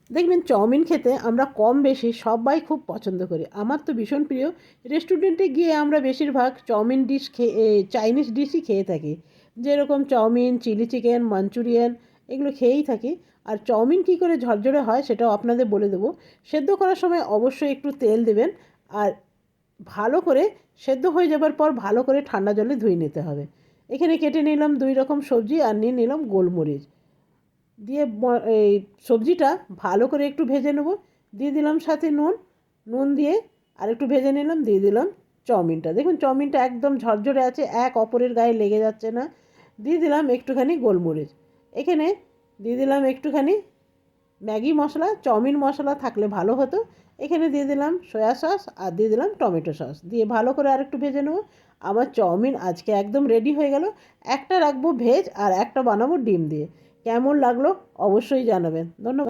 দেখবেন চাউমিন খেতে আমরা কম বেশি সবাই খুব পছন্দ করি। আমার তো ভীষণ প্রিয়। রেস্টুরেন্টে গিয়ে আমরা বেশিরভাগ চাউমিন ডিশ খেয়ে চাইনিজ ডিশই খেয়ে থাকি। যেরকম চাউমিন, চিলি চিকেন, মাঞ্চুরিয়ান এগুলো খেয়েই থাকি। আর চাউমিন কী করে ঝরঝরে হয় সেটাও আপনাদের বলে দেবো। সেদ্ধ করার সময় অবশ্যই একটু তেল দেবেন। আর ভালো করে সেদ্ধ হয়ে যাবার পর ভালো করে ঠান্ডা জলে ধুয়ে নিতে হবে। এখানে কেটে নিলাম 2 রকম সবজি আর নিয়ে নিলাম গোলমরিচ। দিয়ে এই সবজিটা ভালো করে একটু ভেজে নেব। দিয়ে দিলাম সাথে নুন। নুন দিয়ে আর একটু ভেজে নিলাম। দিয়ে দিলাম চাউমিনটা। দেখুন চাউমিনটা একদম ঝরঝরে আছে, এক অপরের গায়ে লেগে যাচ্ছে না। দিয়ে দিলাম একটুখানি গোলমরিচ। এখানে দিয়ে দিলাম একটুখানি ম্যাগি মশলা, চাউমিন মশলা থাকলে ভালো হতো। এখানে দিয়ে দিলাম সয়া সস আর দিয়ে দিলাম টমেটো সস। দিয়ে ভালো করে আরেকটু ভেজে নেব। আমার চাউমিন আজকে একদম রেডি হয়ে গেল। একটা রাখবো ভেজ আর একটা বানাবো ডিম দিয়ে। কেমন লাগলো অবশ্যই জানাবেন। ধন্যবাদ।